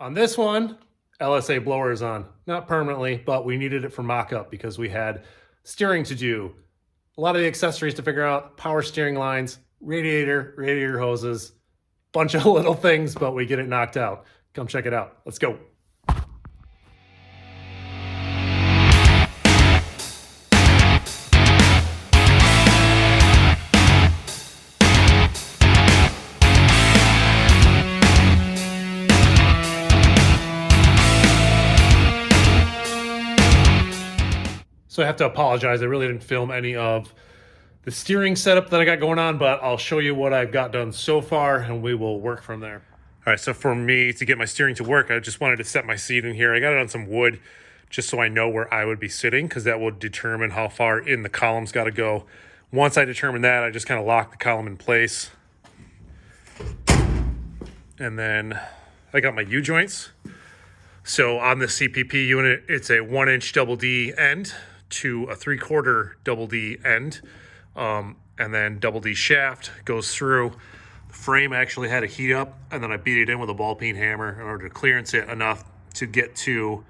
On this one, LSA blower is on. Not permanently, but we needed it for mock-up because we had steering to do. A lot of the accessories to figure out, power steering lines, radiator hoses, bunch of little things, but we get it knocked out. Come check it out. Let's go. So I have to apologize. I really didn't film any of the steering setup that I got going on, but I'll show you what I've got done so far and we will work from there. All right, so for me to get my steering to work, I just wanted to set my seat in here. I got it on some wood just so I know where I would be sitting because that will determine how far in the column's got to go. Once I determine that, I just kind of lock the column in place. And then I got my U-joints. So on the CPP unit, it's a 1-inch double D end to a 3/4 double D end. And then double D shaft goes through. The frame actually had to heat up, and then I beat it in with a ball peen hammer in order to clearance it enough to get to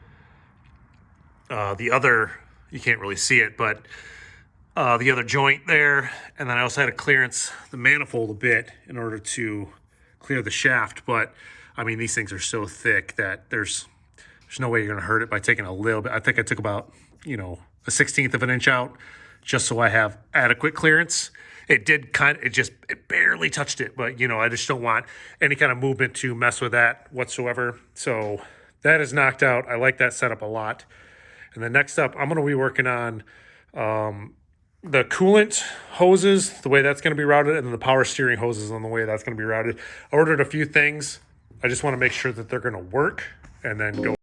the other, you can't really see it, but the other joint there. And then I also had to clearance the manifold a bit in order to clear the shaft. But I mean, these things are so thick that there's no way you're going to hurt it by taking a little bit. I think I took about, a 1/16 of an inch out just so I have adequate clearance. It barely touched it, but I just don't want any kind of movement to mess with that whatsoever. So that is knocked out. I like that setup a lot. And then next up, I'm going to be working on the coolant hoses, the way that's going to be routed, and then the power steering hoses on the way that's going to be routed. I ordered a few things. I just want to make sure that they're going to work and then go.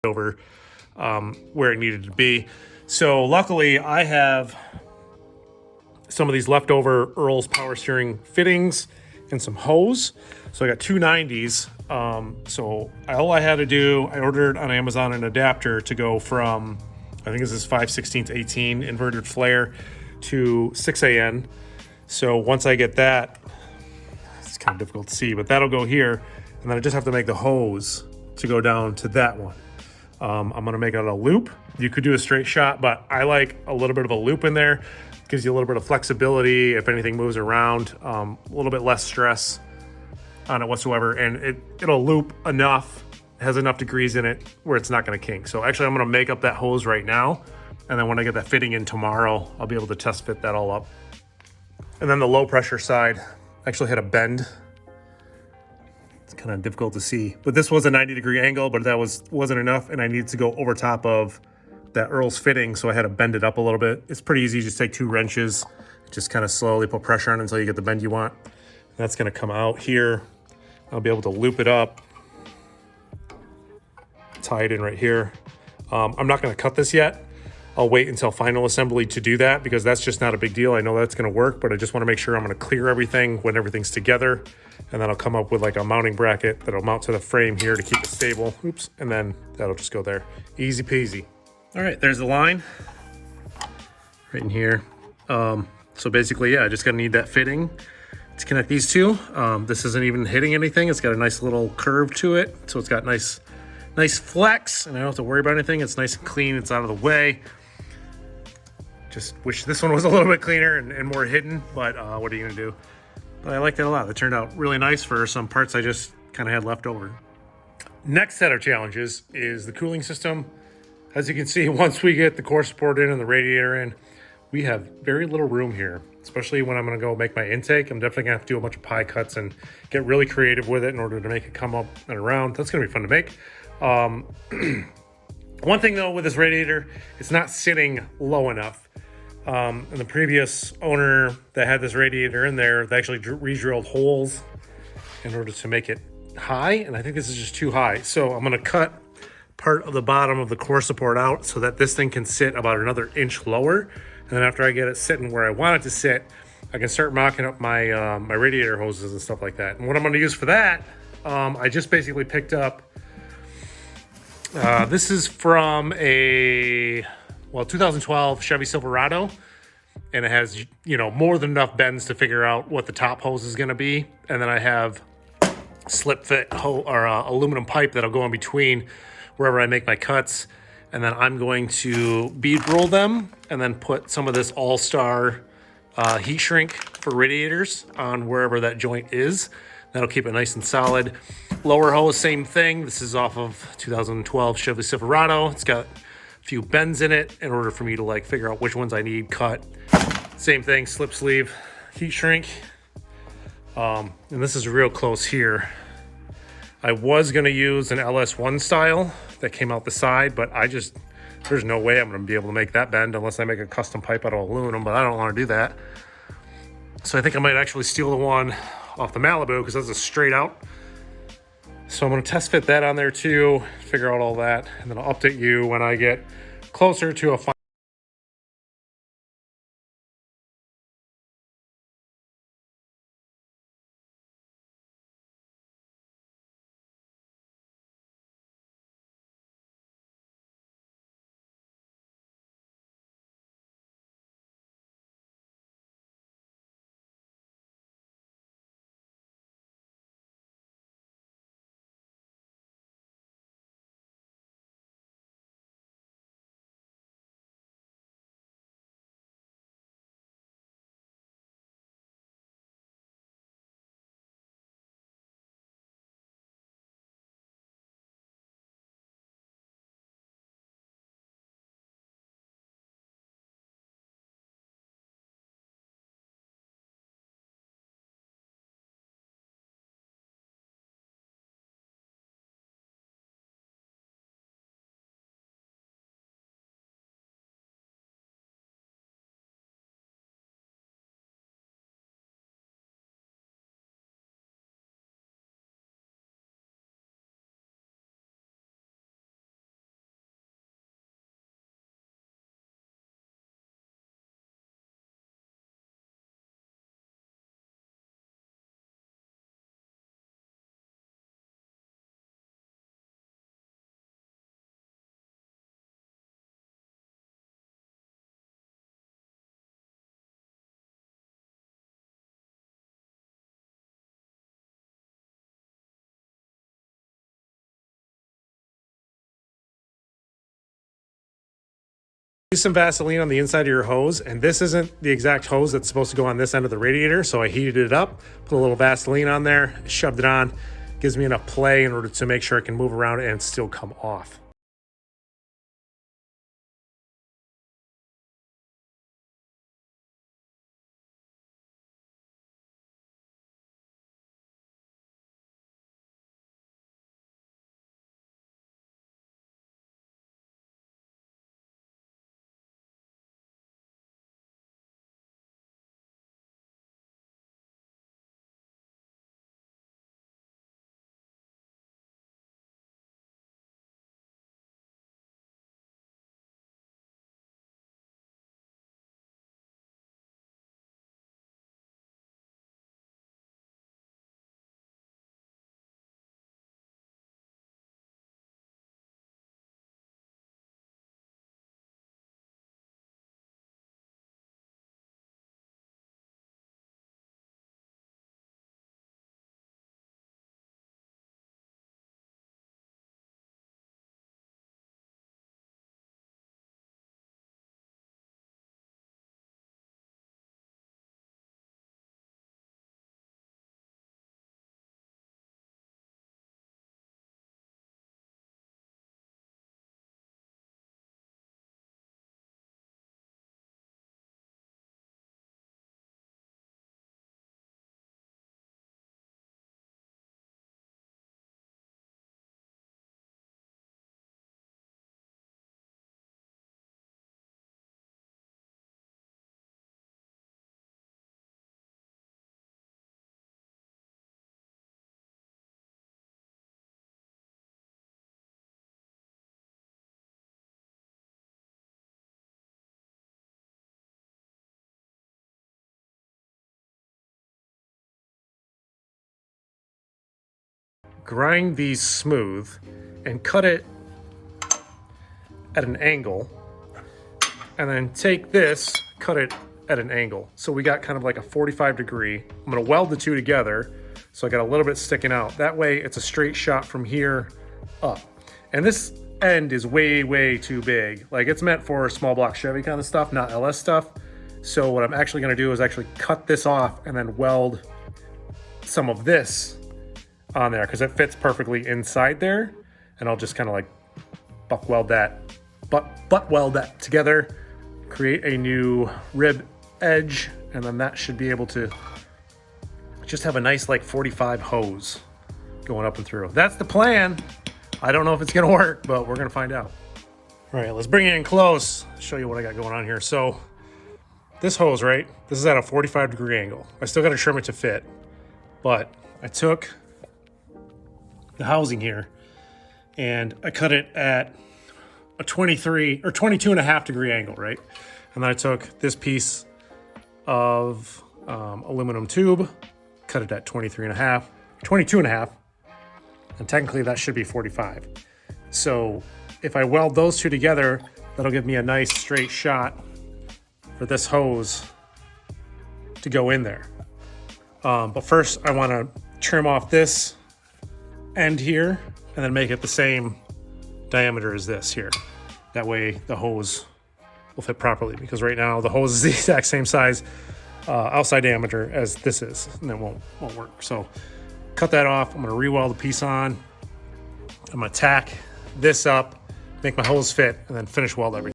over where it needed to be. So luckily I have some of these leftover Earl's power steering fittings and some hose. So I got two 90s. So all I had to do, I ordered on Amazon an adapter to go from, I think this is 5/16 to 18 inverted flare to 6AN. So once I get that, it's kind of difficult to see, but that'll go here. And then I just have to make the hose to go down to that one. I'm gonna make it a loop. You could do a straight shot, but I like a little bit of a loop in there. Gives you a little bit of flexibility if anything moves around, a little bit less stress on it whatsoever. And it'll loop enough, has enough degrees in it where it's not gonna kink. So actually I'm gonna make up that hose right now. And then when I get that fitting in tomorrow, I'll be able to test fit that all up. And then the low pressure side actually had a bend. It's kind of difficult to see, but this was a 90-degree angle, but that wasn't enough. And I needed to go over top of that Earl's fitting, so I had to bend it up a little bit. It's pretty easy, just take 2 wrenches, just kind of slowly put pressure on it until you get the bend you want. That's gonna come out here. I'll be able to loop it up, tie it in right here. I'm not gonna cut this yet. I'll wait until final assembly to do that because that's just not a big deal. I know that's gonna work, but I just wanna make sure I'm gonna clear everything when everything's together. And then I'll come up with like a mounting bracket that'll mount to the frame here to keep it stable. Oops, and then that'll just go there. Easy peasy. All right, there's the line right in here. So basically, yeah, I just gonna need that fitting to connect these two. This isn't even hitting anything. It's got a nice little curve to it. So it's got nice flex and I don't have to worry about anything. It's nice and clean, it's out of the way. Just wish this one was a little bit cleaner and more hidden, but what are you gonna do? But I like that a lot. It turned out really nice for some parts I just kind of had left over. Next set of challenges is the cooling system. As you can see, once we get the core support in and the radiator in, we have very little room here, especially when I'm gonna go make my intake. I'm definitely gonna have to do a bunch of pie cuts and get really creative with it in order to make it come up and around. That's gonna be fun to make. One thing though with this radiator, it's not sitting low enough. And the previous owner that had this radiator in there, they actually re-drilled holes in order to make it high. And I think this is just too high. So I'm gonna cut part of the bottom of the core support out so that this thing can sit about another inch lower. And then after I get it sitting where I want it to sit, I can start mocking up my my radiator hoses and stuff like that. And what I'm gonna use for that, I just basically picked up, this is from a, 2012 Chevy Silverado. And it has, more than enough bends to figure out what the top hose is gonna be. And then I have slip fit aluminum pipe that'll go in between wherever I make my cuts. And then I'm going to bead roll them and then put some of this all-star heat shrink for radiators on wherever that joint is. That'll keep it nice and solid. Lower hose, same thing. This is off of 2012 Chevy Silverado. It's got a few bends in it in order for me to figure out which ones I need cut. Same thing, slip sleeve, heat shrink. And this is real close here. I was gonna use an LS1 style that came out the side, but there's no way I'm gonna be able to make that bend unless I make a custom pipe out of aluminum, but I don't wanna do that. So I think I might actually steal the one off the Malibu because that's a straight out. So I'm gonna test fit that on there too, figure out all that, and then I'll update you when I get closer to a Use some Vaseline on the inside of your hose, and this isn't the exact hose that's supposed to go on this end of the radiator, so I heated it up, put a little Vaseline on there, shoved it on. Gives me enough play in order to make sure I can move around and still come off. Grind these smooth and cut it at an angle, and then take this, cut it at an angle. So we got kind of like a 45-degree. I'm gonna weld the two together, so I got a little bit sticking out. That way it's a straight shot from here up. And this end is way, way too big. Like, it's meant for small block Chevy kind of stuff, not LS stuff. So what I'm actually gonna do is actually cut this off and then weld some of this on there, because it fits perfectly inside there. And I'll just kind of like butt weld that together, create a new rib edge, and then that should be able to just have a nice like 45 hose going up and through. That's the plan. I don't know if it's gonna work, but we're gonna find out. All right, let's bring it in close, show you what I got going on here. So this hose, right, this is at a 45-degree angle. I still gotta trim it to fit, but I took the housing here and I cut it at a 23 or 22.5-degree angle, right? And then I took this piece of aluminum tube, cut it at 22.5, and technically that should be 45. So if I weld those two together, that'll give me a nice straight shot for this hose to go in there. But first I want to trim off this end here and then make it the same diameter as this here. That way the hose will fit properly, because right now the hose is the exact same size outside diameter as this is, and it won't work. So cut that off. I'm gonna re-weld the piece on. I'm gonna tack this up, make my hose fit, and then finish weld everything.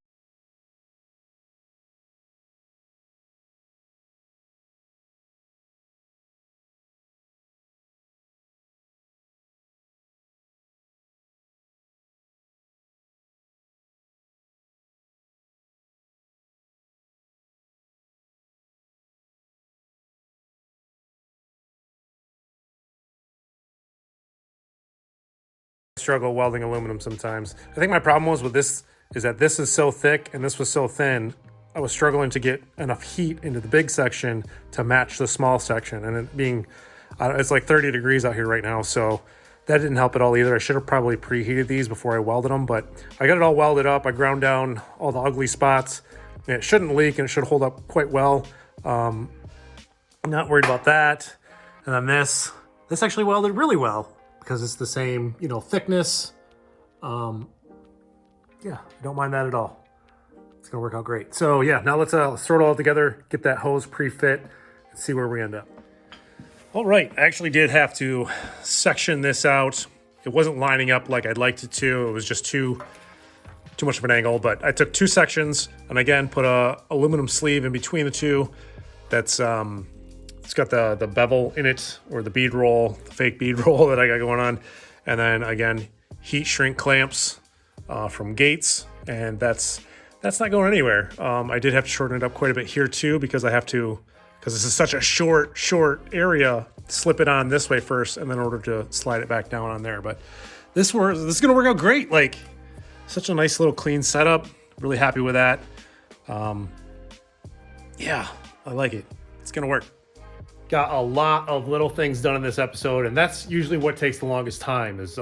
Struggle welding aluminum sometimes. I think my problem was with this is that this is so thick and this was so thin. I was struggling to get enough heat into the big section to match the small section, and it being it's like 30 degrees out here right now, so that didn't help at all either. I should have probably preheated these before I welded them, but I got it all welded up. I ground down all the ugly spots, and it shouldn't leak and it should hold up quite well. I'm not worried about that. And then this actually welded really well, because it's the same, thickness. Yeah, I don't mind that at all. It's gonna work out great. So yeah, now let's throw it all together, get that hose pre-fit, and see where we end up. All right, I actually did have to section this out. It wasn't lining up like I'd liked it to. It was just too much of an angle, but I took 2 sections and again, put a aluminum sleeve in between the two. That's, it's got the bevel in it, or the bead roll, the fake bead roll that I got going on. And then again, heat shrink clamps from Gates, and that's not going anywhere. I did have to shorten it up quite a bit here too, because I have to, because this is such a short area, slip it on this way first, and then in order to slide it back down on there. But this is gonna work out great. Like, such a nice little clean setup. Really happy with that. Yeah, I like it. It's gonna work. Got a lot of little things done in this episode, and that's usually what takes the longest time, is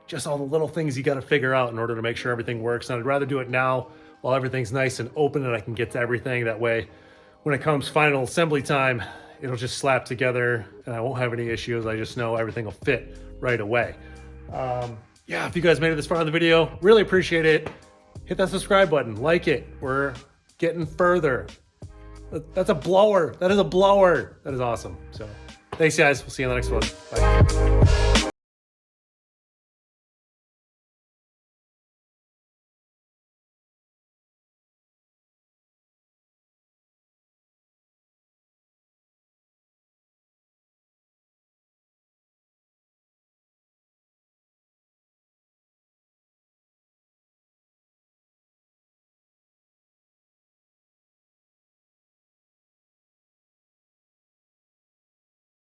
just all the little things you got to figure out in order to make sure everything works. And I'd rather do it now while everything's nice and open and I can get to everything. That way, when it comes final assembly time, it'll just slap together and I won't have any issues. I just know everything will fit right away. Yeah, if you guys made it this far in the video, really appreciate it. Hit that subscribe button, like it. We're getting further. That's a blower. That is a blower. That is awesome. So thanks, guys. We'll see you in the next one. Bye.